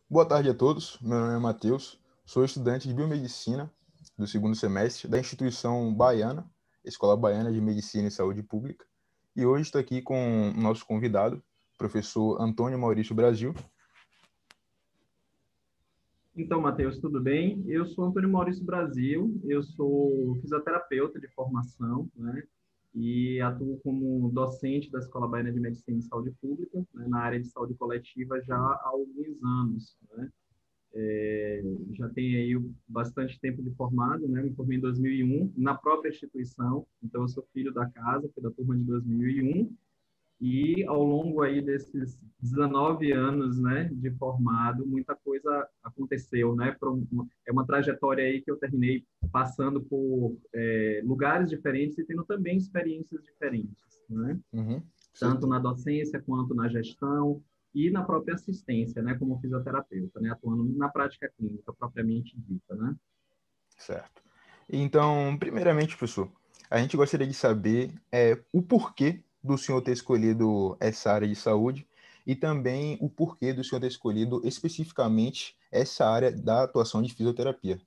Boa tarde a todos. Meu nome é Matheus, sou estudante de Biomedicina do segundo semestre da instituição baiana, Escola Baiana de Medicina e Saúde Pública. E hoje estou aqui com o nosso convidado, professor Antônio Maurício Brasil. Então, Matheus, tudo bem? Eu sou Antônio Maurício Brasil, eu sou fisioterapeuta de formação, né? E atuo como docente da Escola Baiana de Medicina e Saúde Pública, né, na área de saúde coletiva já há alguns anos, né? Já tenho aí bastante tempo de formado, né? Me formei em 2001 na própria instituição, então eu sou filho da casa, fui da turma de 2001. E ao longo aí desses 19 anos, né, de formado, muita coisa aconteceu, né? É uma trajetória aí que eu terminei passando por lugares diferentes e tendo também experiências diferentes, né? Uhum, Tanto certeza. na docência quanto na gestão e na própria assistência, né, como fisioterapeuta, né, atuando na prática clínica propriamente dita, né? Certo. Então, primeiramente, professor, a gente gostaria de saber o porquê do senhor ter escolhido essa área de saúde e também o porquê do senhor ter escolhido especificamente essa área da atuação de fisioterapia.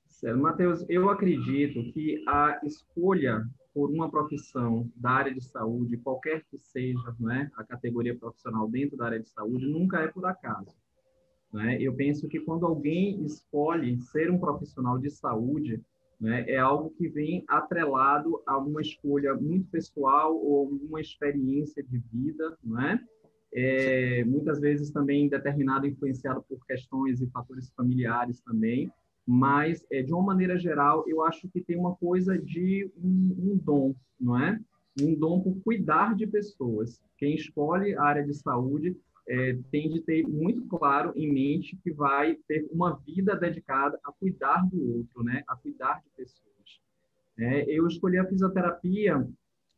Certo. Matheus, eu acredito que a escolha por uma profissão da área de saúde, qualquer que seja, né, a categoria profissional dentro da área de saúde, nunca é por acaso, né? Eu penso que quando alguém escolhe ser um profissional de saúde, né, é algo que vem atrelado a uma escolha muito pessoal ou uma experiência de vida, não é? Muitas vezes também determinado, influenciado por questões e fatores familiares também, mas, de uma maneira geral, eu acho que tem uma coisa de um dom, não é? Um dom por cuidar de pessoas. Quem escolhe a área de saúde tem de ter muito claro em mente que vai ter uma vida dedicada a cuidar do outro, né? A cuidar de pessoas. Eu escolhi a fisioterapia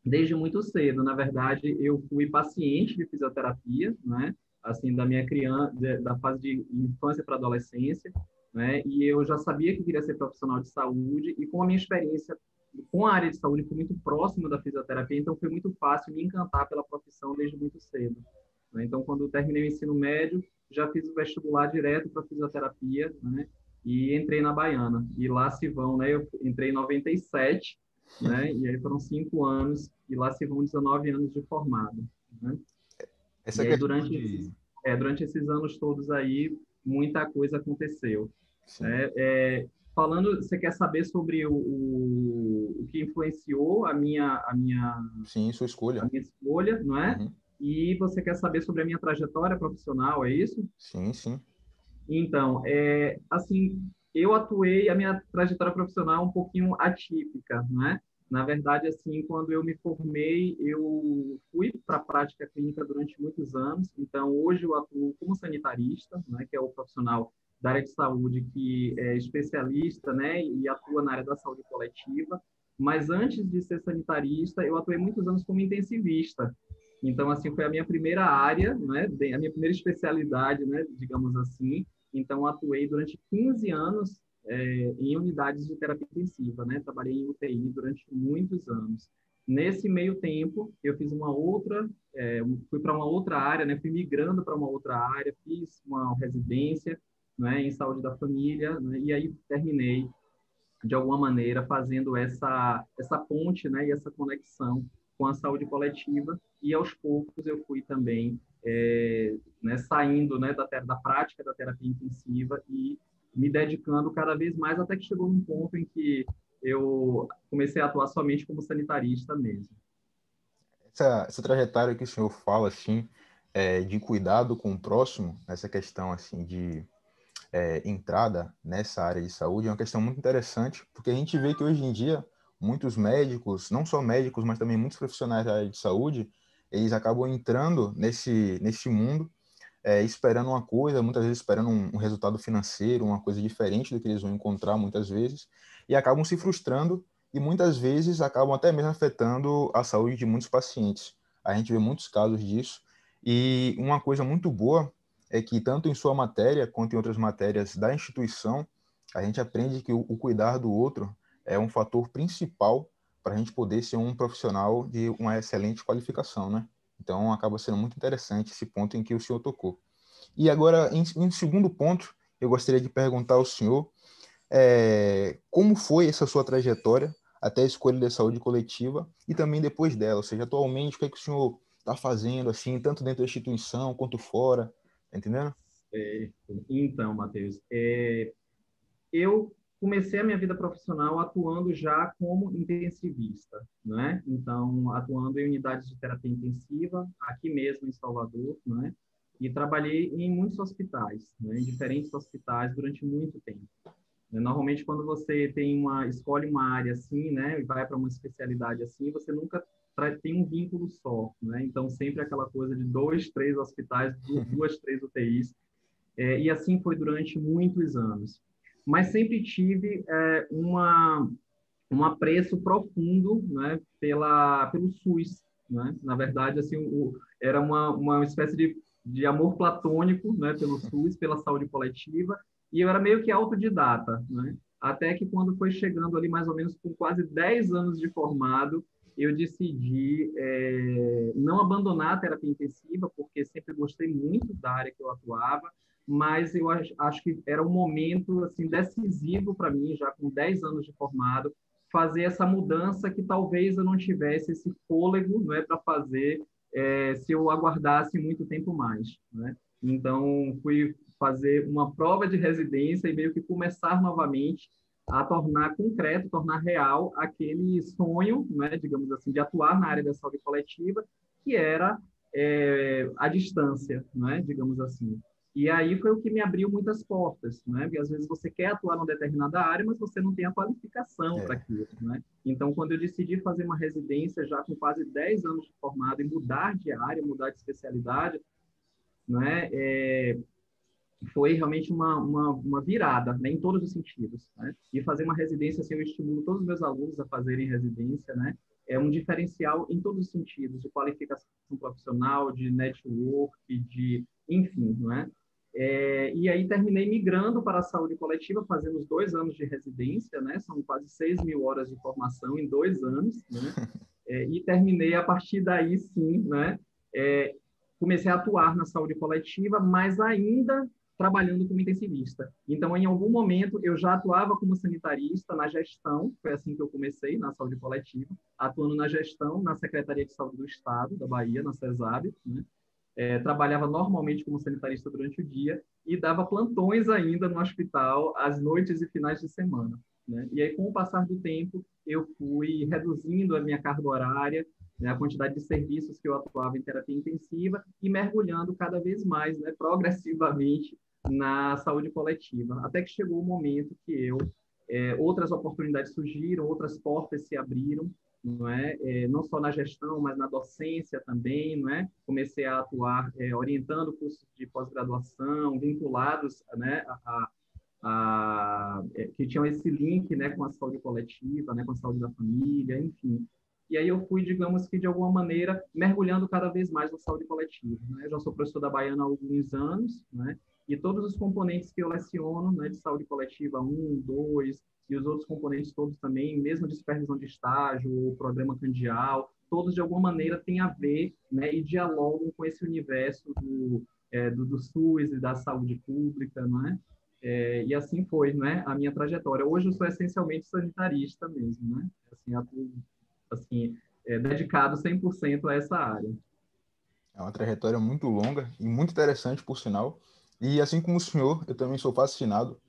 desde muito cedo. Na verdade, eu fui paciente de fisioterapia, né? Assim, da minha criança, da fase de infância para adolescência, né? E eu já sabia que queria ser profissional de saúde e com a minha experiência com a área de saúde foi muito próxima da fisioterapia, então foi muito fácil me encantar pela profissão desde muito cedo, né? Então, quando eu terminei o ensino médio, já fiz o vestibular direto para fisioterapia, né? E entrei na Baiana. E lá se vão, né? Eu entrei em 97, né? E aí foram 5 anos, e lá se vão 19 anos de formado, né? Essa E aí, questão de... durante esses anos todos aí, muita coisa aconteceu, Sim, né? Falando, você quer saber sobre o que influenciou sim, sua a escolha. minha escolha, não é? Uhum. E você quer saber sobre a minha trajetória profissional, é isso? Sim, sim. Então, assim, eu atuei, a minha trajetória profissional é um pouquinho atípica, né? Na verdade, assim, quando eu me formei, eu fui para a prática clínica durante muitos anos. Então, hoje eu atuo como sanitarista, né, que é o profissional da área de saúde que é especialista, né, e atua na área da saúde coletiva. Mas antes de ser sanitarista, eu atuei muitos anos como intensivista. Então, assim, foi a minha primeira área, né, a minha primeira especialidade, né, digamos assim. Então, atuei durante 15 anos em unidades de terapia intensiva, né? Trabalhei em UTI durante muitos anos. Nesse meio tempo, eu fiz fui para uma outra área, né? Fui migrando para uma outra área, fiz uma residência, né? Em saúde da família, né? E aí terminei de alguma maneira fazendo essa ponte, né? E essa conexão com a saúde coletiva. E aos poucos eu fui também né, saindo, né, da prática da terapia intensiva e me dedicando cada vez mais até que chegou num ponto em que eu comecei a atuar somente como sanitarista mesmo. Essa trajetória que o senhor fala, assim, de cuidado com o próximo, essa questão, assim, de entrada nessa área de saúde, é uma questão muito interessante, porque a gente vê que hoje em dia, muitos médicos, não só médicos, mas também muitos profissionais da área de saúde, eles acabam entrando nesse mundo, esperando uma coisa, muitas vezes esperando um resultado financeiro, uma coisa diferente do que eles vão encontrar muitas vezes, e acabam se frustrando e muitas vezes acabam até mesmo afetando a saúde de muitos pacientes. A gente vê muitos casos disso, e uma coisa muito boa é que tanto em sua matéria quanto em outras matérias da instituição, a gente aprende que o cuidar do outro é um fator principal para a gente poder ser um profissional de uma excelente qualificação, né? Então, acaba sendo muito interessante esse ponto em que o senhor tocou. E agora, em segundo ponto, eu gostaria de perguntar ao senhor como foi essa sua trajetória até a escolha da saúde coletiva e também depois dela, ou seja, atualmente, o que é que o senhor está fazendo, assim, tanto dentro da instituição quanto fora, tá entendendo? Então, Matheus, eu comecei a minha vida profissional atuando já como intensivista, né? Então, atuando em unidades de terapia intensiva, aqui mesmo em Salvador, né? E trabalhei em muitos hospitais, né? Em diferentes hospitais durante muito tempo. Normalmente, quando você escolhe uma área assim, né? E vai para uma especialidade assim, você nunca tem um vínculo só, né? Então, sempre aquela coisa de 2, 3 hospitais, 2, 3 UTIs, e assim foi durante muitos anos. Mas sempre tive um apreço profundo, né, pelo SUS. Né? Na verdade, assim, era uma espécie de amor platônico, né, pelo SUS, pela saúde coletiva, e eu era meio que autodidata. Né? Até que quando foi chegando ali mais ou menos com quase 10 anos de formado, eu decidi não abandonar a terapia intensiva, porque sempre gostei muito da área que eu atuava, mas eu acho que era um momento assim decisivo para mim, já com 10 anos de formado, fazer essa mudança que talvez eu não tivesse esse fôlego, não é, para fazer se eu aguardasse muito tempo mais, né? Então, fui fazer uma prova de residência e meio que começar novamente a tornar concreto, tornar real aquele sonho, né, digamos assim, de atuar na área da saúde coletiva, que era a distância, né, digamos assim. E aí foi o que me abriu muitas portas, né? Porque às vezes você quer atuar numa determinada área, mas você não tem a qualificação para É, aquilo, né? Então, quando eu decidi fazer uma residência já com quase 10 anos de formado e mudar de área, mudar de especialidade, né? Foi realmente uma virada, né? Em todos os sentidos, né? E fazer uma residência, assim, eu estimulo todos os meus alunos a fazerem residência, né? É um diferencial em todos os sentidos, de qualificação profissional, de network, enfim, não é? E aí terminei migrando para a saúde coletiva, fazendo os 2 anos de residência, né? São quase 6.000 horas de formação em 2 anos, né? E terminei a partir daí, sim, né? É, comecei a atuar na saúde coletiva, mas ainda trabalhando como intensivista. Então, em algum momento, eu já atuava como sanitarista na gestão, foi assim que eu comecei na saúde coletiva, atuando na gestão na Secretaria de Saúde do Estado da Bahia, na CESAB, né? Trabalhava normalmente como sanitarista durante o dia e dava plantões ainda no hospital às noites e finais de semana. Né? E aí, com o passar do tempo, eu fui reduzindo a minha carga horária, né, a quantidade de serviços que eu atuava em terapia intensiva e mergulhando cada vez mais, né, progressivamente, na saúde coletiva. Até que chegou o momento que outras oportunidades surgiram, outras portas se abriram, não é? Não só na gestão, mas na docência também, não é? Comecei a atuar orientando cursos de pós-graduação vinculados, né, que tinham esse link, né, com a saúde coletiva, né, com a saúde da família, enfim. E aí eu fui, digamos que de alguma maneira, mergulhando cada vez mais na saúde coletiva. Né? Eu já sou professor da Baiana há alguns anos, né? E todos os componentes que eu leciono, né, de saúde coletiva 1, 2, e os outros componentes todos também, mesmo de supervisão de estágio, o programa candial, todos de alguma maneira têm a ver, né, e dialogam com esse universo do SUS e da saúde pública, não é? E assim foi, né, a minha trajetória. Hoje eu sou essencialmente sanitarista mesmo, né? Assim, atuo, assim, dedicado 100% a essa área. é uma trajetória muito longa e muito interessante, por sinal. E assim como o senhor, eu também sou fascinado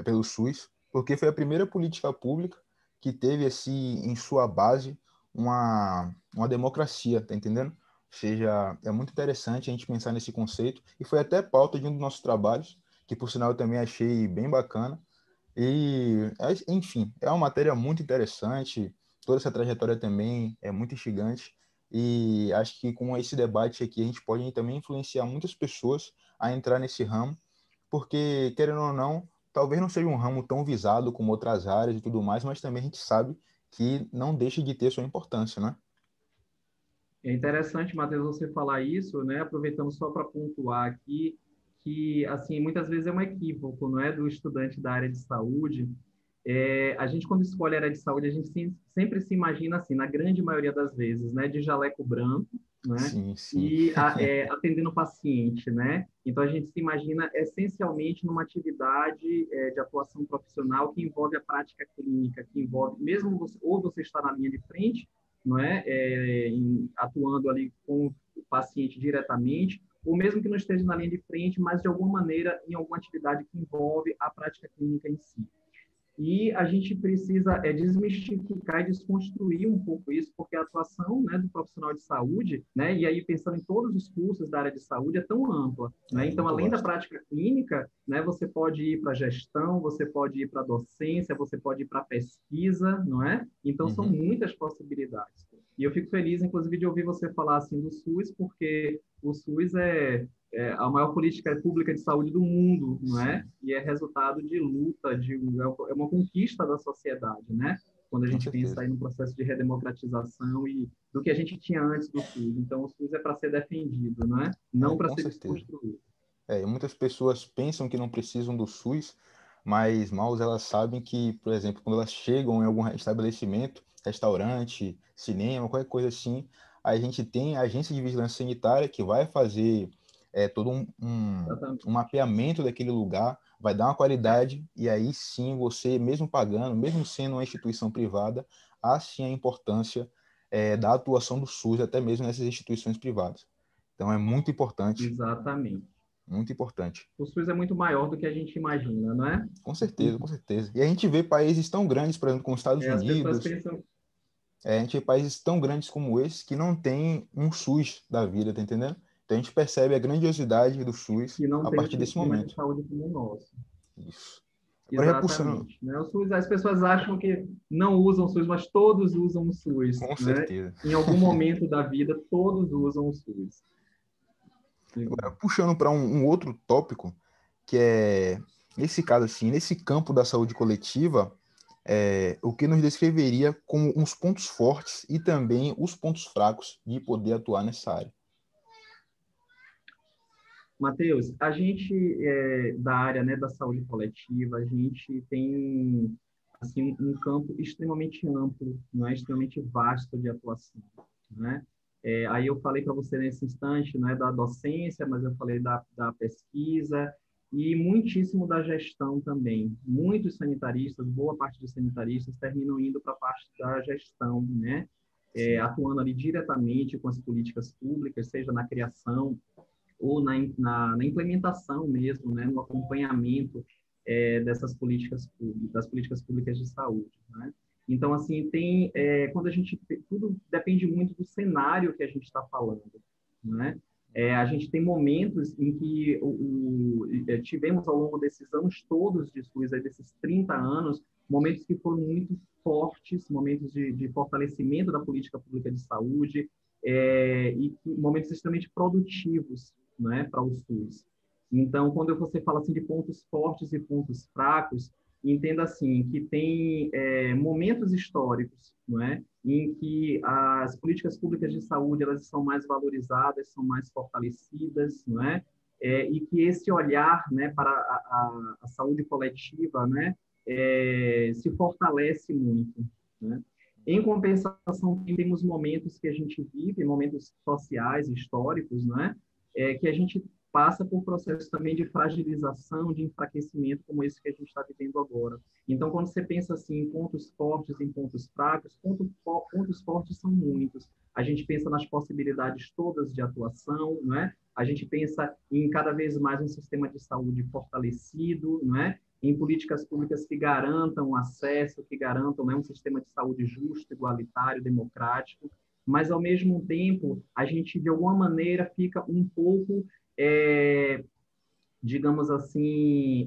pelo SUS, porque foi a primeira política pública que teve assim, em sua base uma democracia, tá entendendo? Ou seja, é muito interessante a gente pensar nesse conceito, e foi até pauta de um dos nossos trabalhos, que por sinal eu também achei bem bacana. E, enfim, é uma matéria muito interessante, toda essa trajetória também é muito instigante, e acho que com esse debate aqui a gente pode também influenciar muitas pessoas a entrar nesse ramo, porque, querendo ou não, talvez não seja um ramo tão visado como outras áreas e tudo mais, mas também a gente sabe que não deixa de ter sua importância, né? É interessante, Matheus, você falar isso, né? Aproveitando só para pontuar aqui que, assim, muitas vezes é um equívoco, não é, do estudante da área de saúde, A gente, quando escolhe a área de saúde, a gente sempre se imagina assim, na grande maioria das vezes, né, de jaleco branco, né, Sim, sim. e atendendo o paciente, né? Então, a gente se imagina essencialmente numa atividade de atuação profissional que envolve a prática clínica, que envolve, mesmo você, ou você está na linha de frente, não é? Atuando ali com o paciente diretamente, ou mesmo que não esteja na linha de frente, mas de alguma maneira em alguma atividade que envolve a prática clínica em si. E a gente precisa desmistificar e desconstruir um pouco isso, porque a atuação, né, do profissional de saúde, né, e aí pensando em todos os cursos da área de saúde, é tão ampla. Né? É Então, muito além da vasto. prática clínica, né, você pode ir para gestão, você pode ir para docência, você pode ir para pesquisa, não é? Então, são Uhum. muitas possibilidades. E eu fico feliz, inclusive, de ouvir você falar assim do SUS, porque o SUS é a maior política pública de saúde do mundo, não é? Sim, E é resultado de luta, é uma conquista da sociedade, né? Quando a com gente pensa certeza. aí no processo de redemocratização e do que a gente tinha antes do SUS. Então, o SUS é para ser defendido, não é? Não para Com ser certeza. desconstruído. E muitas pessoas pensam que não precisam do SUS, mas mal elas sabem que, por exemplo, quando elas chegam em algum estabelecimento, restaurante, cinema, qualquer coisa assim, a gente tem a agência de vigilância sanitária que vai fazer todo um Exatamente. mapeamento daquele lugar, vai dar uma qualidade, e aí sim você, mesmo pagando, mesmo sendo uma instituição privada, há sim a importância da atuação do SUS, até mesmo nessas instituições privadas. Então é muito importante, Exatamente. muito importante. O SUS é muito maior do que a gente imagina, não é? Com certeza, com certeza. E a gente vê países tão grandes, por exemplo, como os Estados As pessoas Unidos, pensam, a gente vê países tão grandes como esse que não tem um SUS da vida, tá entendendo? Então a gente percebe a grandiosidade do SUS que não a tem um partir desse sistema de momento. saúde como o nosso. Isso. Agora já puxando, Exatamente. Né? O SUS, as pessoas acham que não usam o SUS, mas todos usam o SUS. com Né? certeza. Em algum momento da vida, todos usam o SUS. Agora puxando para um outro tópico, que é, nesse caso assim, nesse campo da saúde coletiva, o que nos descreveria como uns pontos fortes e também os pontos fracos de poder atuar nessa área. Matheus, a gente da área, né, da saúde coletiva, a gente tem assim um campo extremamente amplo, não é, extremamente vasto de atuação, né? Aí eu falei para você nesse instante, né, da docência, mas eu falei da pesquisa e muitíssimo da gestão também. Muitos sanitaristas, boa parte dos sanitaristas terminam indo para a parte da gestão, né? Sim. Atuando ali diretamente com as políticas públicas, seja na criação ou na implementação mesmo, né, no acompanhamento dessas políticas públicas, das políticas públicas de saúde, né? Então, assim, quando a gente, tudo depende muito do cenário que a gente está falando, né? A gente tem momentos em que tivemos ao longo desses anos todos de SUS, desses 30 anos, momentos que foram muito fortes, momentos de fortalecimento da política pública de saúde, e momentos extremamente produtivos, né, para o SUS. Então, quando você fala assim de pontos fortes e pontos fracos, entenda assim que tem momentos históricos, não é, em que as políticas públicas de saúde elas são mais valorizadas, são mais fortalecidas, não é, e que esse olhar, né, para a saúde coletiva, né, se fortalece muito, né? Em compensação, temos momentos que a gente vive, momentos sociais, históricos, né? Que a gente passa por processos também de fragilização, de enfraquecimento, como esse que a gente está vivendo agora. Então, quando você pensa assim em pontos fortes, em pontos fracos, pontos fortes são muitos. A gente pensa nas possibilidades todas de atuação, não é? A gente pensa em cada vez mais um sistema de saúde fortalecido, não é? Em políticas públicas que garantam acesso, que garantam, né, um sistema de saúde justo, igualitário, democrático, mas, ao mesmo tempo, a gente, de alguma maneira, fica um pouco, digamos assim,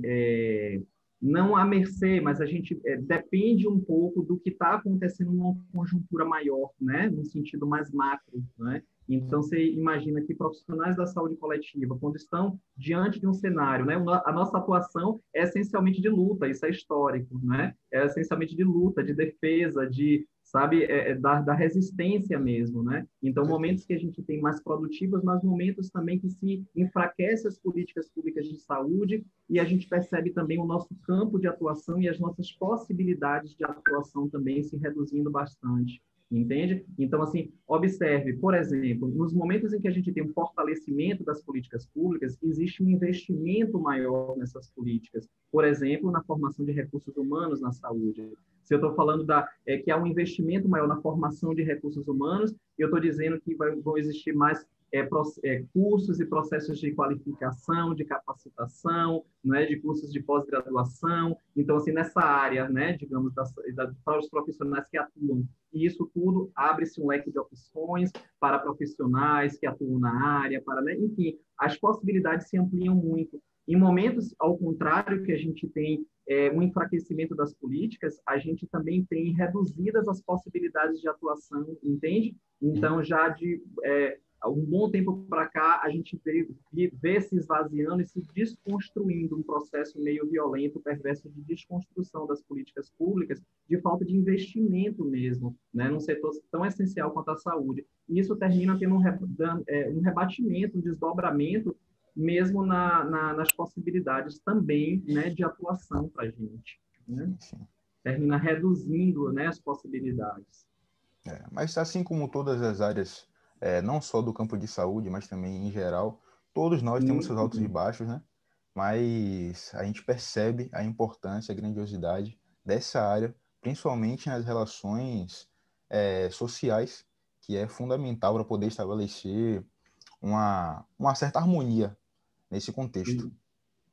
não à mercê, mas a gente depende um pouco do que está acontecendo numa conjuntura maior, né? No sentido mais macro, né? Então, você imagina que profissionais da saúde coletiva, quando estão diante de um cenário, né? A nossa atuação é essencialmente de luta, isso é histórico, né? É essencialmente de luta, de defesa, de sabe, da resistência mesmo, né? Então, momentos que a gente tem mais produtivos, mas momentos também que se enfraquece as políticas públicas de saúde e a gente percebe também o nosso campo de atuação e as nossas possibilidades de atuação também se reduzindo bastante. Entende? Então, assim, observe, por exemplo, nos momentos em que a gente tem um fortalecimento das políticas públicas, existe um investimento maior nessas políticas. Por exemplo, na formação de recursos humanos na saúde. Se eu estou falando que há um investimento maior na formação de recursos humanos, eu estou dizendo que vão existir mais cursos e processos de qualificação, de capacitação, né, de cursos de pós-graduação. Então, assim, nessa área, né, digamos, para os profissionais que atuam, e isso tudo abre-se um leque de opções para profissionais que atuam na área, né, enfim, as possibilidades se ampliam muito. Em momentos, ao contrário, que a gente tem um enfraquecimento das políticas, a gente também tem reduzidas as possibilidades de atuação, entende? Então, já de um bom tempo para cá, a gente vê se esvaziando e se desconstruindo um processo meio violento, perverso de desconstrução das políticas públicas, de falta de investimento mesmo, né, num setor tão essencial quanto a saúde. E isso termina tendo um rebatimento, um desdobramento, mesmo nas possibilidades também, né, de atuação para a gente. Né? Termina reduzindo, né, as possibilidades. Mas assim como todas as áreas, não só do campo de saúde, mas também em geral, todos nós temos seus altos e baixos, né? Mas a gente percebe a importância, a grandiosidade dessa área, principalmente nas relações sociais, que é fundamental para poder estabelecer uma certa harmonia nesse contexto.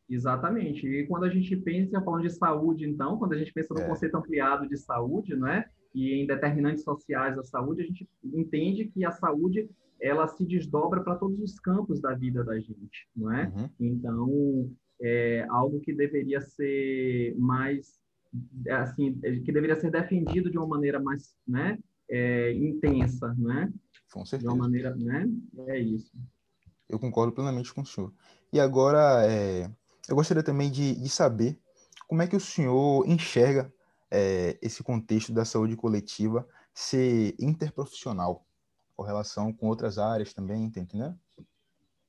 Exatamente. E quando a gente pensa, falando de saúde, então, quando a gente pensa no conceito ampliado de saúde, né, e em determinantes sociais da saúde, a gente entende que a saúde ela se desdobra para todos os campos da vida da gente, não é? Uhum. Então, é algo que deveria ser mais, assim, que deveria ser defendido de uma maneira mais, né, intensa, né? Com certeza. De uma maneira, né? É isso. Eu concordo plenamente com o senhor. E agora, eu gostaria também de saber como é que o senhor enxerga esse contexto da saúde coletiva ser interprofissional, com relação com outras áreas também, tá entendendo?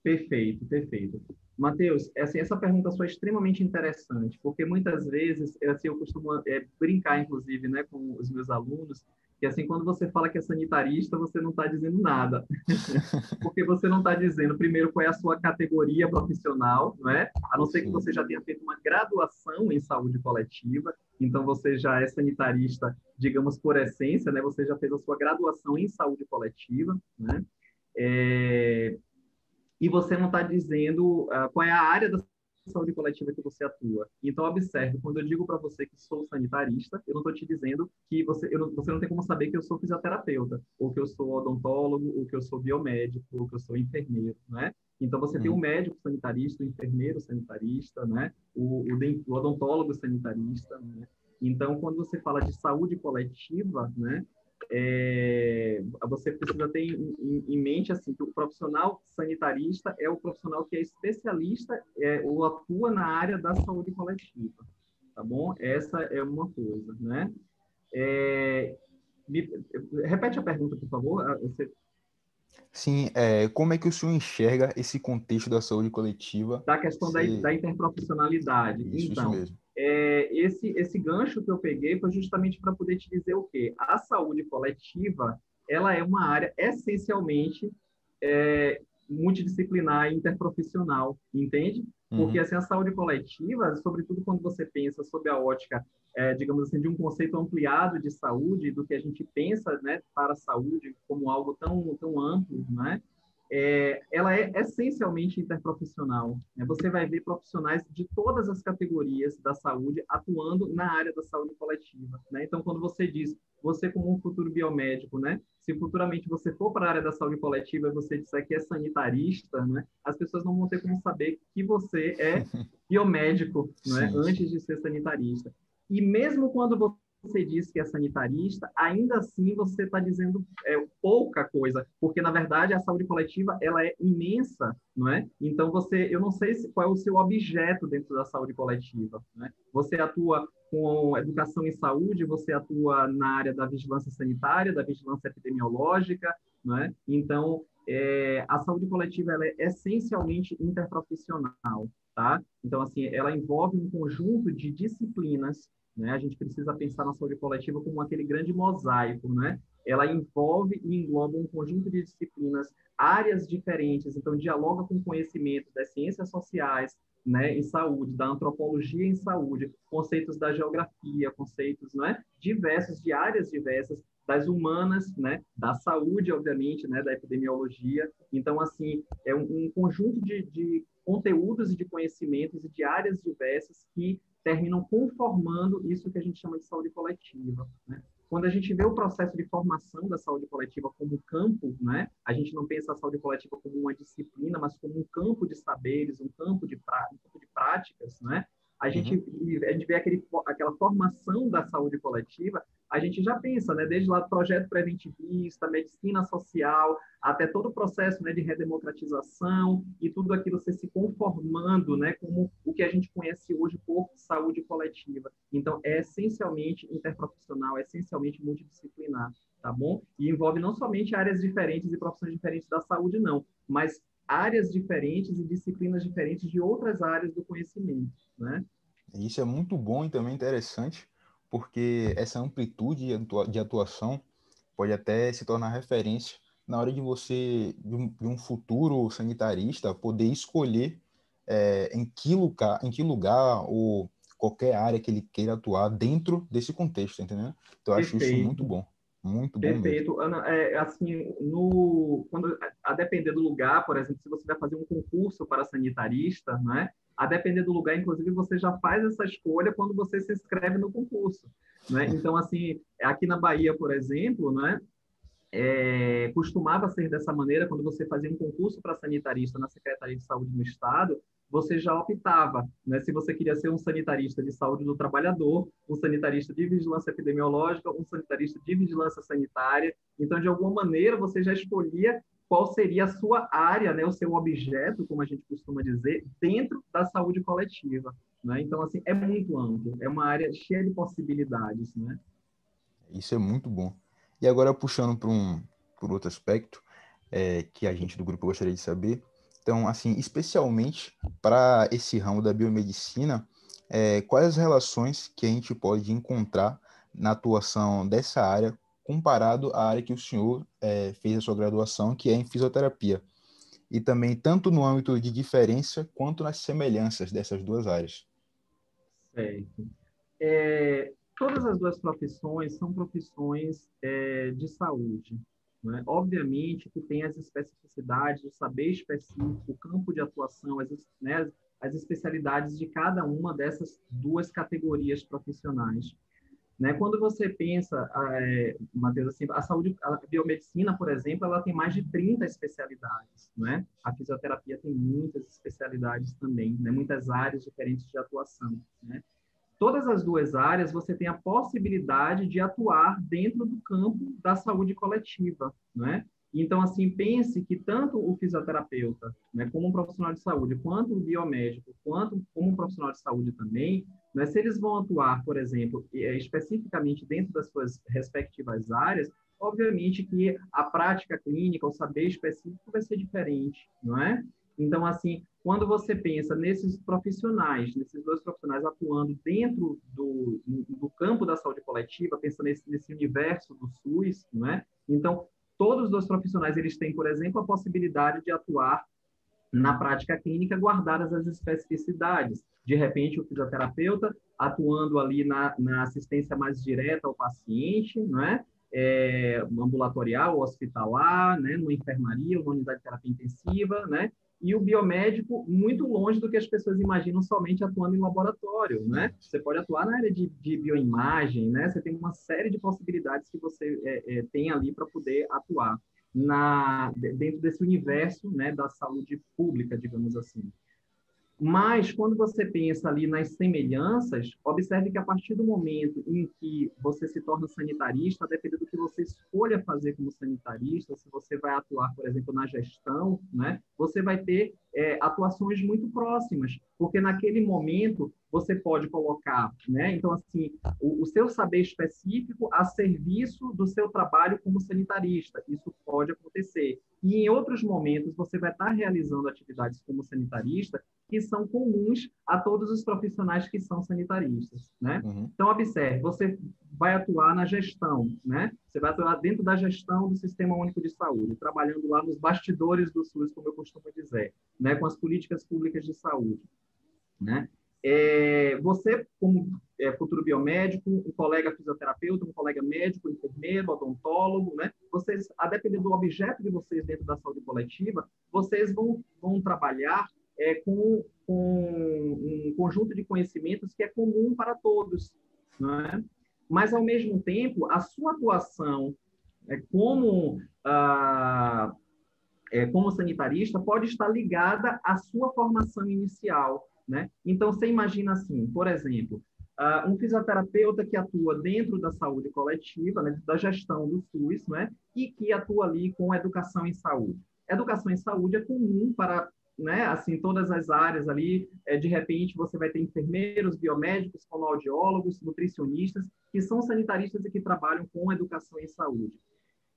Perfeito, perfeito. Matheus, assim, essa pergunta sua é extremamente interessante, porque muitas vezes, assim, eu costumo brincar, inclusive, né, com os meus alunos, que assim, quando você fala que é sanitarista, você não está dizendo nada, porque você não está dizendo, primeiro, qual é a sua categoria profissional, não é? A não ser que você já tenha feito uma graduação em saúde coletiva, então você já é sanitarista, digamos, por essência, né? Você já fez a sua graduação em saúde coletiva, né? E você não está dizendo qual é a área da saúde coletiva que você atua. Então, observe, quando eu digo para você que sou sanitarista, eu não estou te dizendo que você não tem como saber que eu sou fisioterapeuta, ou que eu sou odontólogo, ou que eu sou biomédico, ou que eu sou enfermeiro, né? Então, você tem o médico sanitarista, o enfermeiro sanitarista, né? O odontólogo sanitarista, né? Então, quando você fala de saúde coletiva, né? Você precisa ter em mente assim que o profissional sanitarista é o profissional que é especialista ou atua na área da saúde coletiva, tá bom? Essa é uma coisa, né? Repete a pergunta, por favor. Sim, como é que o senhor enxerga esse contexto da saúde coletiva? Da questão da interprofissionalidade. Isso Então, mesmo. esse gancho que eu peguei foi justamente para poder te dizer o quê? A saúde coletiva, ela é uma área essencialmente multidisciplinar e interprofissional, entende? Porque assim, a saúde coletiva, sobretudo quando você pensa sob a ótica, digamos assim, de um conceito ampliado de saúde, do que a gente pensa, né, para a saúde como algo tão amplo, né? Ela é essencialmente interprofissional. Né? Você vai ver profissionais de todas as categorias da saúde atuando na área da saúde coletiva. Né? Então, quando você diz, você como um futuro biomédico, né? Se futuramente você for para a área da saúde coletiva e você disser que é sanitarista, né? As pessoas não vão ter como saber que você é biomédico, né? Sim, Antes sim. de ser sanitarista. E mesmo quando você diz que é sanitarista, ainda assim você está dizendo pouca coisa, porque na verdade a saúde coletiva ela é imensa, não é? Então eu não sei qual é o seu objeto dentro da saúde coletiva, né? Você atua com educação em saúde, você atua na área da vigilância sanitária, da vigilância epidemiológica, não é? Então a saúde coletiva ela é essencialmente interprofissional, tá? Então assim ela envolve um conjunto de disciplinas, né? A gente precisa pensar na saúde coletiva como aquele grande mosaico, né? Ela envolve e engloba um conjunto de disciplinas, áreas diferentes, então dialoga com conhecimentos das ciências sociais, né, em saúde, da antropologia em saúde, conceitos da geografia, conceitos, né, diversos, de áreas diversas, das humanas, né, da saúde, obviamente, né, da epidemiologia. Então, assim, é um conjunto de conteúdos e de conhecimentos e de áreas diversas que terminam conformando isso que a gente chama de saúde coletiva, né? Quando a gente vê o processo de formação da saúde coletiva como campo, né? A gente não pensa a saúde coletiva como uma disciplina, mas como um campo de saberes, um campo de práticas, né? A gente vê aquela formação da saúde coletiva, a gente já pensa, né? Desde lá do projeto preventivista, medicina social, até todo o processo, né, de redemocratização e tudo aquilo se conformando, né, como o que a gente conhece hoje por saúde coletiva. Então, é essencialmente interprofissional, é essencialmente multidisciplinar, tá bom? E envolve não somente áreas diferentes e profissões diferentes da saúde, não, mas áreas diferentes e disciplinas diferentes de outras áreas do conhecimento, né? Isso é muito bom e também interessante, porque essa amplitude de atuação pode até se tornar referência na hora de você, de um futuro sanitarista, poder escolher em que lugar ou qualquer área que ele queira atuar dentro desse contexto, entendeu? Então, eu acho isso Perfeito. muito bom mesmo. Perfeito. Ana, assim, a depender do lugar, por exemplo, se você vai fazer um concurso para sanitarista, né? A depender do lugar, inclusive, você já faz essa escolha quando você se inscreve no concurso, né? Então, assim, aqui na Bahia, por exemplo, né? Costumava ser dessa maneira, quando você fazia um concurso para sanitarista na Secretaria de Saúde do Estado, você já optava, né, se você queria ser um sanitarista de saúde do trabalhador, um sanitarista de vigilância epidemiológica, um sanitarista de vigilância sanitária. Então, de alguma maneira, você já escolhia qual seria a sua área, né, o seu objeto, como a gente costuma dizer, dentro da saúde coletiva, né? Então, assim, é muito amplo, é uma área cheia de possibilidades, né? Isso é muito bom. E agora, puxando por outro aspecto, que a gente do grupo gostaria de saber. Então, assim, especialmente para esse ramo da biomedicina, quais as relações que a gente pode encontrar na atuação dessa área comparado à área que o senhor fez a sua graduação, que é em fisioterapia? E também tanto no âmbito de diferença quanto nas semelhanças dessas duas áreas. Certo. Todas as duas profissões são profissões de saúde, né? Obviamente que tem as especificidades, o saber específico, o campo de atuação, né, as especialidades de cada uma dessas duas categorias profissionais, né? Quando você pensa, Matheus, assim, a biomedicina, por exemplo, ela tem mais de 30 especialidades, né? A fisioterapia tem muitas especialidades também, né? Muitas áreas diferentes de atuação, né? Todas as duas áreas você tem a possibilidade de atuar dentro do campo da saúde coletiva, né? Então, assim, pense que tanto o fisioterapeuta, né, como um profissional de saúde, quanto o biomédico, quanto como um profissional de saúde também, né, se eles vão atuar, por exemplo, especificamente dentro das suas respectivas áreas, obviamente que a prática clínica, o saber específico vai ser diferente, não é? Então, assim, quando você pensa nesses profissionais, nesses dois profissionais atuando dentro do campo da saúde coletiva, pensando nesse universo do SUS, não é? Então, todos os dois profissionais, eles têm, por exemplo, a possibilidade de atuar na prática clínica, guardadas as especificidades. De repente, o fisioterapeuta atuando ali na assistência mais direta ao paciente, não é? Ambulatorial, hospitalar, né? Numa enfermaria, numa unidade de terapia intensiva, né? E o biomédico muito longe do que as pessoas imaginam somente atuando em laboratório, né? Você pode atuar na área de bioimagem, né? Você tem uma série de possibilidades que você tem ali para poder atuar dentro desse universo, né, da saúde pública, digamos assim. Mas, quando você pensa ali nas semelhanças, observe que a partir do momento em que você se torna sanitarista, a depender do que você escolha fazer como sanitarista, se você vai atuar, por exemplo, na gestão, né, você vai ter atuações muito próximas, porque naquele momento você pode colocar, né, então, assim, o seu saber específico a serviço do seu trabalho como sanitarista. Isso pode acontecer. E em outros momentos você vai estar realizando atividades como sanitarista que são comuns a todos os profissionais que são sanitaristas, né? Uhum. Então, observe, você vai atuar na gestão, né? Você vai atuar dentro da gestão do Sistema Único de Saúde, trabalhando lá nos bastidores do SUS, como eu costumo dizer, né? Com as políticas públicas de saúde, né? Você, como futuro biomédico, um colega fisioterapeuta, um colega médico, enfermeiro, odontólogo, né? Vocês, a depender do objeto de vocês dentro da saúde coletiva, vocês vão trabalhar com um conjunto de conhecimentos que é comum para todos, né? Mas, ao mesmo tempo, a sua atuação como como sanitarista pode estar ligada à sua formação inicial, né? Então, você imagina assim, por exemplo, um fisioterapeuta que atua dentro da saúde coletiva, né, da gestão do SUS, né, e que atua ali com educação em saúde. Educação em saúde é comum para, né, assim, todas as áreas ali, de repente você vai ter enfermeiros, biomédicos, fonoaudiólogos, nutricionistas, que são sanitaristas e que trabalham com educação em saúde.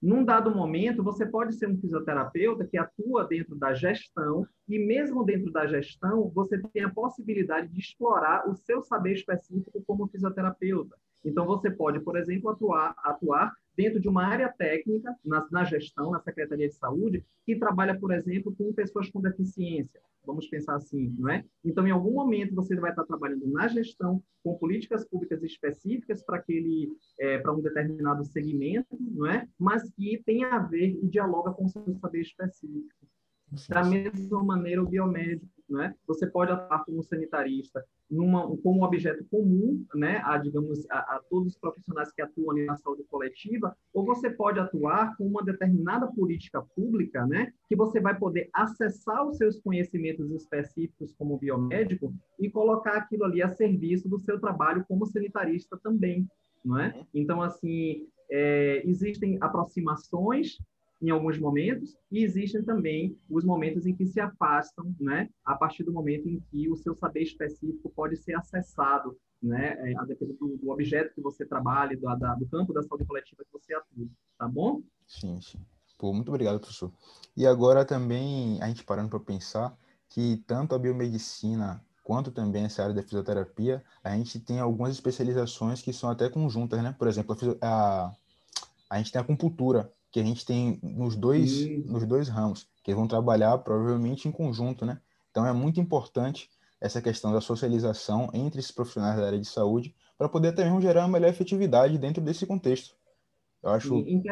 Num dado momento, você pode ser um fisioterapeuta que atua dentro da gestão e, mesmo dentro da gestão, você tem a possibilidade de explorar o seu saber específico como fisioterapeuta. Então, você pode, por exemplo, atuar dentro de uma área técnica, na gestão, na Secretaria de Saúde, que trabalha, por exemplo, com pessoas com deficiência. Vamos pensar assim, não é? Então, em algum momento, você vai estar trabalhando na gestão, com políticas públicas específicas para um determinado segmento, não é? Mas que tem a ver e dialoga com o seu saber específico. Sim, Da sim. mesma maneira, o biomédico, né? Você pode atuar como sanitarista como um objeto comum, né? Digamos, a todos os profissionais que atuam ali na saúde coletiva, ou você pode atuar com uma determinada política pública, né? Que você vai poder acessar os seus conhecimentos específicos como biomédico e colocar aquilo ali a serviço do seu trabalho como sanitarista também, não é? Uhum. Então, assim, existem aproximações em alguns momentos, e existem também os momentos em que se afastam, né, a partir do momento em que o seu saber específico pode ser acessado, né, a depender do objeto que você trabalha, do campo da saúde coletiva que você atua, tá bom? Sim, sim. Pô, muito obrigado, professor. E agora também, a gente parando para pensar que tanto a biomedicina quanto também essa área da fisioterapia, a gente tem algumas especializações que são até conjuntas, né? Por exemplo, a gente tem a acupuntura, que a gente tem Sim. nos dois ramos, que vão trabalhar provavelmente em conjunto, né? Então é muito importante essa questão da socialização entre esses profissionais da área de saúde para poder até mesmo gerar uma melhor efetividade dentro desse contexto. Eu acho. Sim.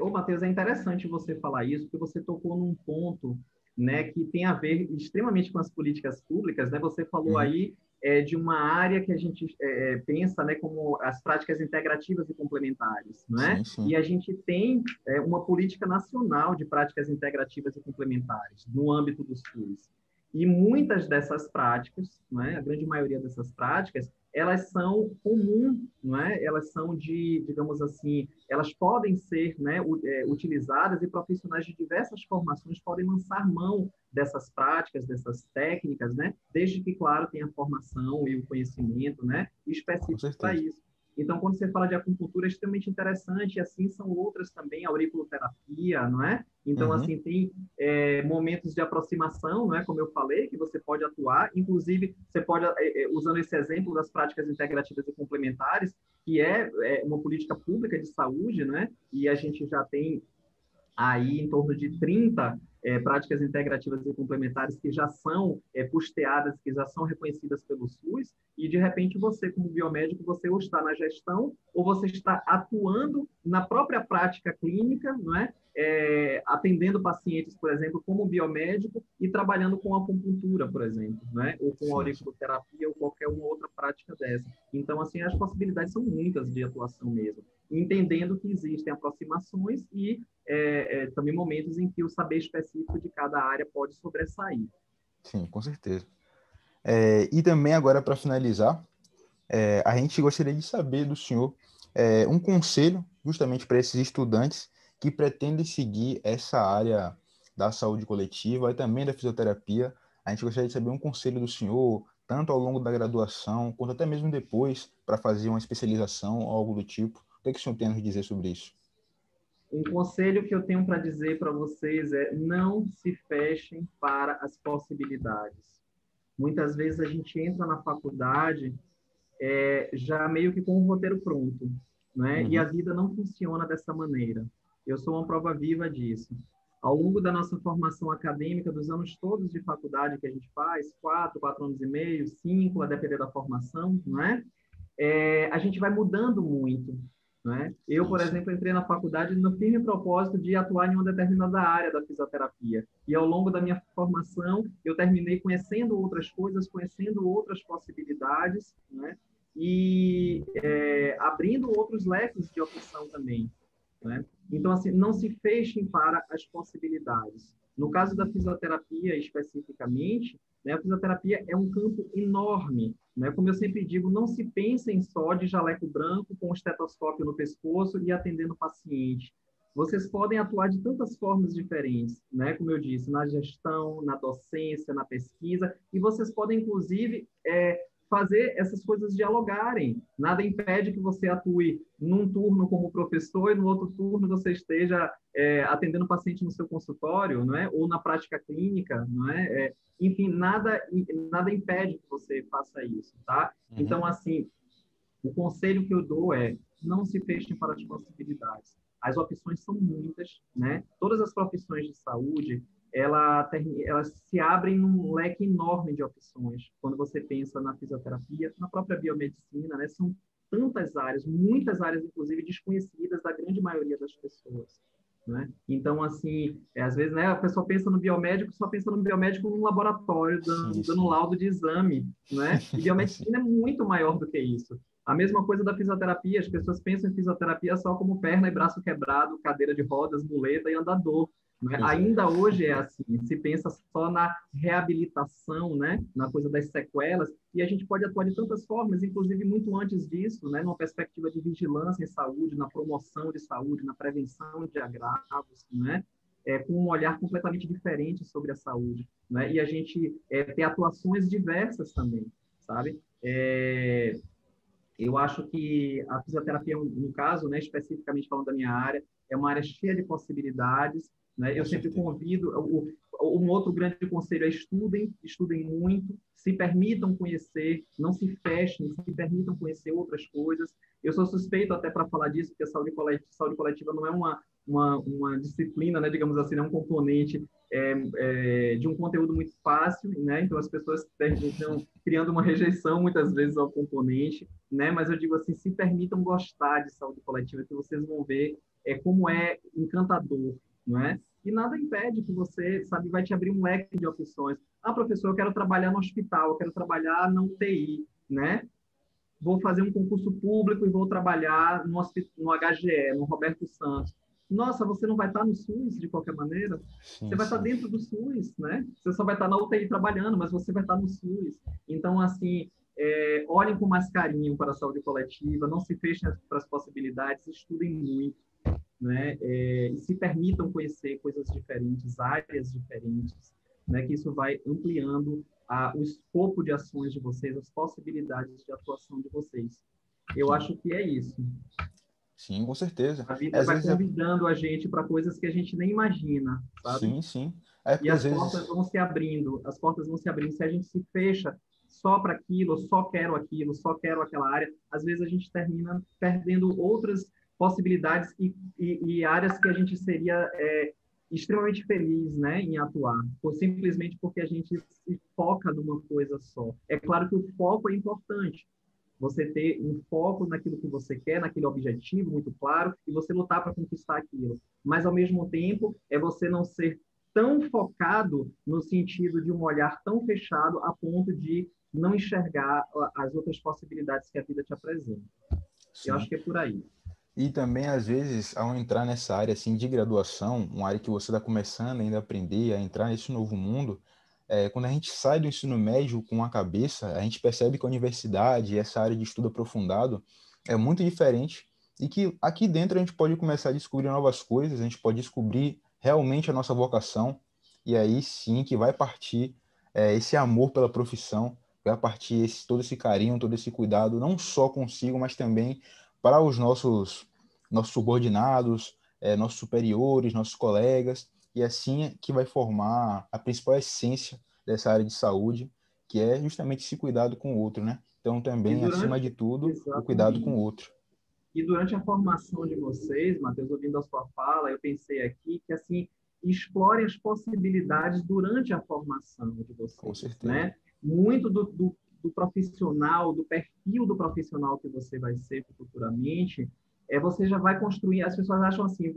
Ô, Matheus, é interessante você falar isso, porque você tocou num ponto, né, que tem a ver extremamente com as políticas públicas, né? Você falou Uhum. aí de uma área que a gente pensa, né, como as práticas integrativas e complementares, não é? Sim, sim. E a gente tem uma política nacional de práticas integrativas e complementares no âmbito do SUS. E muitas dessas práticas, não é? A grande maioria dessas práticas, elas são comuns, não é? Elas são digamos assim, elas podem ser, né, utilizadas e profissionais de diversas formações podem lançar mão dessas práticas, dessas técnicas, né, desde que, claro, tenha a formação e o conhecimento, né, Com específico para certeza. isso. Então, quando você fala de acupuntura, é extremamente interessante, e assim são outras também, a auriculoterapia, não é? Então, Uhum. assim, tem momentos de aproximação, não é? Como eu falei, que você pode atuar, inclusive, você pode, usando esse exemplo das práticas integrativas e complementares, que é uma política pública de saúde, né? E a gente já tem aí em torno de 30 práticas integrativas e complementares que já são custeadas, que já são reconhecidas pelo SUS, e de repente você, como biomédico, você ou está na gestão ou você está atuando na própria prática clínica, não é? Atendendo pacientes, por exemplo, como biomédico e trabalhando com acupuntura, por exemplo, né? Ou com Sim, sim. auriculoterapia ou qualquer uma outra prática dessa. Então, assim, as possibilidades são muitas de atuação mesmo, entendendo que existem aproximações e também momentos em que o saber específico de cada área pode sobressair. Sim, com certeza. E também agora, para finalizar, a gente gostaria de saber do senhor um conselho justamente para esses estudantes que pretendem seguir essa área da saúde coletiva e também da fisioterapia. A gente gostaria de saber um conselho do senhor, tanto ao longo da graduação, quanto até mesmo depois, para fazer uma especialização ou algo do tipo. O que é que o senhor tem a nos dizer sobre isso? Um conselho que eu tenho para dizer para vocês é: não se fechem para as possibilidades. Muitas vezes a gente entra na faculdade já meio que com o roteiro pronto, né? E a Uhum. vida não funciona dessa maneira. Eu sou uma prova viva disso. Ao longo da nossa formação acadêmica, dos anos todos de faculdade que a gente faz, 4 anos e meio, 5, a depender da formação, não é? A gente vai mudando muito. Né? Eu, Sim, por sim. exemplo, entrei na faculdade no firme propósito de atuar em uma determinada área da fisioterapia. E ao longo da minha formação, eu terminei conhecendo outras coisas, conhecendo outras possibilidades, né? E abrindo outros leques de opção também. Né? Então, assim, não se fechem para as possibilidades. No caso da fisioterapia, especificamente, né, a fisioterapia é um campo enorme. Né? Como eu sempre digo, não se pensem só de jaleco branco com o estetoscópio no pescoço e atendendo o paciente. Vocês podem atuar de tantas formas diferentes, né? Como eu disse, na gestão, na docência, na pesquisa, e vocês podem, inclusive, fazer essas coisas dialogarem. Nada impede que você atue num turno como professor e no outro turno você esteja atendendo o paciente no seu consultório, não é? Ou na prática clínica, não é? Enfim, nada impede que você faça isso, tá? Uhum. Então, assim, o conselho que eu dou é: não se fechem para as possibilidades. As opções são muitas, né? Todas as profissões de saúde, elas se abrem num leque enorme de opções. Quando você pensa na fisioterapia, na própria biomedicina, né? São tantas áreas, muitas áreas, inclusive, desconhecidas da grande maioria das pessoas. Né? Então, assim, às vezes, né, a pessoa pensa no biomédico, só pensa no biomédico num laboratório, Sim, dando sim. laudo de exame, né? E Sim, biomedicina é muito maior do que isso. A mesma coisa da fisioterapia, as pessoas pensam em fisioterapia só como perna e braço quebrado, cadeira de rodas, muleta e andador. Né? pois é. Ainda hoje é assim, se pensa só na reabilitação, né? Na coisa das sequelas, e a gente pode atuar de tantas formas, inclusive muito antes disso, né? Numa perspectiva de vigilância em saúde, na promoção de saúde, na prevenção de agravos, né? Com um olhar completamente diferente sobre a saúde. Né? E a gente ter atuações diversas também, sabe? Eu acho que a fisioterapia, no caso, né, especificamente falando da minha área, é uma área cheia de possibilidades. Né? Com Eu sempre certeza. convido, um outro grande conselho é estudem muito, se permitam conhecer, não se fechem, se permitam conhecer outras coisas. Eu sou suspeito até para falar disso, porque a saúde coletiva não é uma disciplina, né, digamos assim, é um componente de um conteúdo muito fácil, né? Então as pessoas terminam criando uma rejeição muitas vezes ao componente, né? Mas eu digo assim, se permitam gostar de saúde coletiva, que vocês vão ver como é encantador, não é? E nada impede que você, sabe, vai te abrir um leque de opções. Ah, professor, eu quero trabalhar no hospital, eu quero trabalhar na UTI, né? Vou fazer um concurso público e vou trabalhar no HGE, no Roberto Santos. Nossa, você não vai estar no SUS de qualquer maneira? Você Sim, vai estar sim. dentro do SUS, né? Você só vai estar na UTI trabalhando, mas você vai estar no SUS. Então, assim, olhem com mais carinho para a saúde coletiva, não se fechem para as possibilidades, estudem muito, né? E se permitam conhecer coisas diferentes, áreas diferentes, né? Que isso vai ampliando o escopo de ações de vocês, as possibilidades de atuação de vocês. Eu Sim, acho que é isso. sim, com certeza. A vida Às vai vezes é. convidando a gente para coisas que a gente nem imagina, sabe? Sim, sim. É E porque às as portas vezes. vão se abrindo, as portas vão se abrindo. Se a gente se fecha só para aquilo, só quero aquilo, só quero aquela área, às vezes a gente termina perdendo outras possibilidades e áreas que a gente seria extremamente feliz, né, em atuar, simplesmente porque a gente se foca numa coisa só. É claro que o foco é importante, você ter um foco naquilo que você quer, naquele objetivo muito claro, e você lutar para conquistar aquilo. Mas, ao mesmo tempo, é você não ser tão focado no sentido de um olhar tão fechado a ponto de não enxergar as outras possibilidades que a vida te apresenta. Eu acho Sim. que é por aí. E também, às vezes, ao entrar nessa área assim, de graduação, uma área que você está começando ainda a aprender, a entrar nesse novo mundo, quando a gente sai do ensino médio com a cabeça, a gente percebe que a universidade, essa área de estudo aprofundado, é muito diferente e que aqui dentro a gente pode começar a descobrir novas coisas, a gente pode descobrir realmente a nossa vocação, e aí sim que vai partir esse amor pela profissão, vai partir todo esse carinho, todo esse cuidado, não só consigo, mas também para os nossos subordinados, nossos superiores, nossos colegas, e assim é que vai formar a principal essência dessa área de saúde, que é justamente esse cuidado com o outro, né? Então, E também, acima de durante, tudo, o cuidado com o exatamente. outro. E durante a formação de vocês, Matheus, ouvindo a sua fala, eu pensei aqui que, assim, explore as possibilidades durante a formação de Com vocês, certeza. né? Muito do profissional, do perfil do profissional que você vai ser futuramente, você já vai construir. As pessoas acham assim: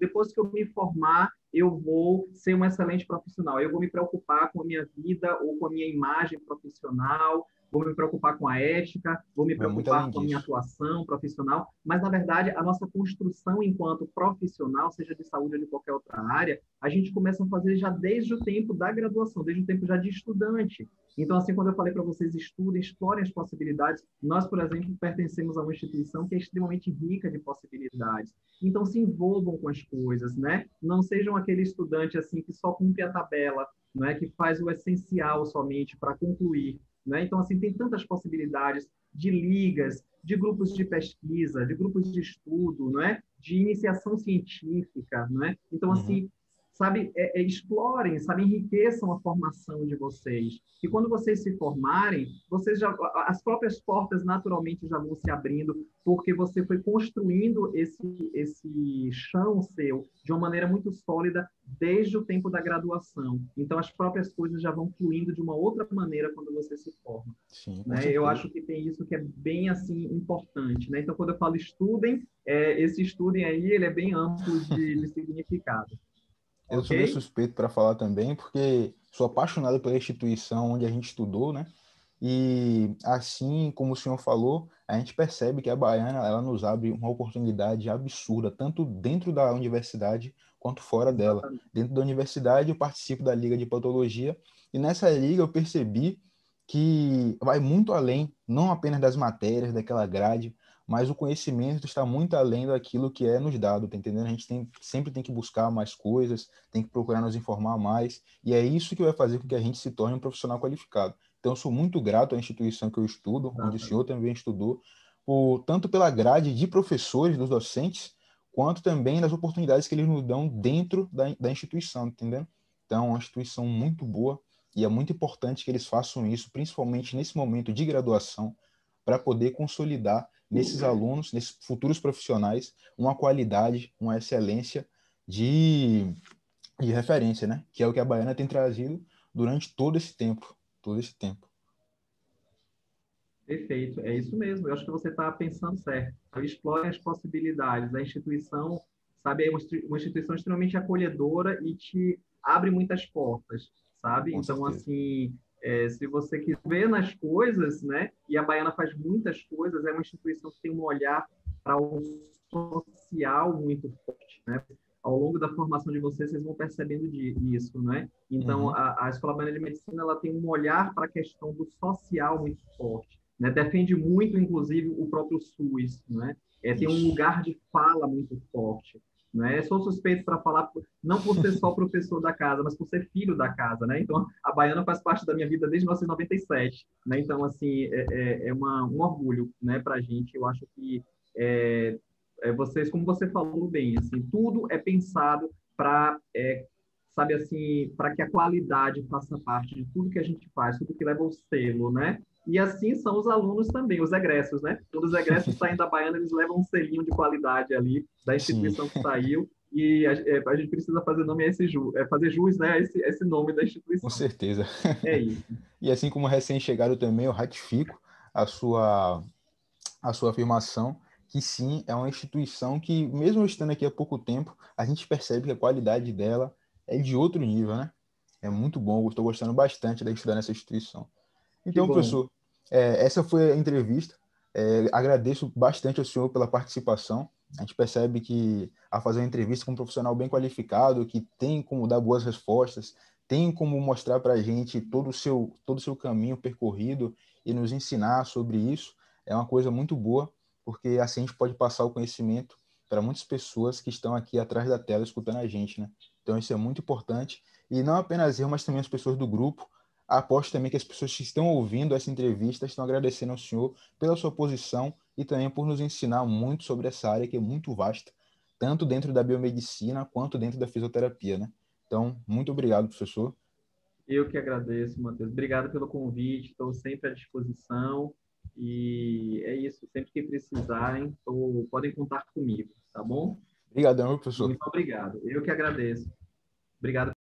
depois que eu me formar, eu vou ser um excelente profissional. Eu vou me preocupar com a minha vida ou com a minha imagem profissional, vou me preocupar com a ética, vou me Vai muito além preocupar com a minha disso. atuação profissional, mas, na verdade, a nossa construção enquanto profissional, seja de saúde ou de qualquer outra área, a gente começa a fazer já desde o tempo da graduação, desde o tempo já de estudante. Então, assim, quando eu falei para vocês, estudem, explorem as possibilidades, nós, por exemplo, pertencemos a uma instituição que é extremamente rica de possibilidades. Então, se envolvam com as coisas, né? Não sejam aquele estudante, assim, que só cumpre a tabela, não é? Que faz o essencial somente para concluir, né? Então, assim, tem tantas possibilidades de ligas, de grupos de pesquisa, de grupos de estudo, não é? De iniciação científica, não é? Então, Uhum. assim, sabe, explorem, sabe, enriqueçam a formação de vocês. E quando vocês se formarem, vocês já, as próprias portas naturalmente já vão se abrindo, porque você foi construindo esse chão seu de uma maneira muito sólida desde o tempo da graduação. Então, as próprias coisas já vão fluindo de uma outra maneira quando você se forma. Sim, com Né? Eu certeza. acho que tem isso que é bem assim importante, né? Então, quando eu falo estudem, esse estudem aí ele é bem amplo de significado, Eu sou meio ok? suspeito para falar também, porque sou apaixonado pela instituição onde a gente estudou, né? E assim como o senhor falou, a gente percebe que a Baiana ela nos abre uma oportunidade absurda, tanto dentro da universidade quanto fora dela. Exatamente. Dentro da universidade, eu participo da Liga de Patologia, e nessa liga eu percebi que vai muito além, não apenas das matérias, daquela grade, mas o conhecimento está muito além daquilo que é nos dado, tá entendendo? A gente sempre tem que buscar mais coisas, tem que procurar nos informar mais, e é isso que vai fazer com que a gente se torne um profissional qualificado. Então, eu sou muito grato à instituição que eu estudo, onde o senhor Exatamente. também estudou, tanto pela grade de professores, dos docentes, quanto também das oportunidades que eles nos dão dentro da instituição, entendeu? Então, é uma instituição muito boa e é muito importante que eles façam isso, principalmente nesse momento de graduação, para poder consolidar nesses alunos, nesses futuros profissionais, uma qualidade, uma excelência de, de referência, né? Que é o que a Baiana tem trazido durante todo esse tempo. Perfeito, é isso mesmo. Eu acho que você está pensando certo. Então, explore as possibilidades. A instituição, sabe, é uma instituição extremamente acolhedora e te abre muitas portas, sabe? Com Então, certeza. assim, se você quiser ver nas coisas, né? E a Baiana faz muitas coisas, é uma instituição que tem um olhar para o social muito forte, né? Ao longo da formação de vocês, vocês vão percebendo isso, né? Então, Uhum. a Escola Baiana de Medicina, ela tem um olhar para a questão do social muito forte, né? Defende muito, inclusive, o próprio SUS, né? Tem um Isso. lugar de fala muito forte, né? Sou suspeito para falar, não por ser só professor da casa, mas por ser filho da casa, né? Então, a Baiana faz parte da minha vida desde 1997, né? Então, assim, um orgulho, né, para a gente. Eu acho que vocês, como você falou bem, assim, tudo é pensado para sabe assim, para que a qualidade faça parte de tudo que a gente faz, tudo que leva o selo, né? E assim são os alunos também, os egressos, né? Quando os egressos saem da Baiana, eles levam um selinho de qualidade ali da Sim, instituição que saiu, e a gente precisa fazer nome a fazer jus, né, a esse nome da com instituição. certeza. É isso. E assim como recém-chegado também, eu ratifico a sua, a sua afirmação que sim, é uma instituição que, mesmo eu estando aqui há pouco tempo, a gente percebe que a qualidade dela é de outro nível, né? É muito bom, eu estou gostando bastante de estudar nessa instituição. Que Então, bom. professor, essa foi a entrevista. Agradeço bastante ao senhor pela participação. A gente percebe que, a fazer uma entrevista com um profissional bem qualificado, que tem como dar boas respostas, tem como mostrar para a gente todo o seu caminho percorrido e nos ensinar sobre isso, é uma coisa muito boa, porque assim a gente pode passar o conhecimento para muitas pessoas que estão aqui atrás da tela escutando a gente, né? Então isso é muito importante, e não apenas eu, mas também as pessoas do grupo. Aposto também que as pessoas que estão ouvindo essa entrevista estão agradecendo ao senhor pela sua posição e também por nos ensinar muito sobre essa área que é muito vasta, tanto dentro da biomedicina quanto dentro da fisioterapia, né? Então, muito obrigado, professor. Eu que agradeço, Matheus. Obrigado pelo convite, estou sempre à disposição. E é isso, sempre que precisarem, podem contar comigo, tá bom? Obrigadão, professor. Muito obrigado. Eu que agradeço. Obrigado.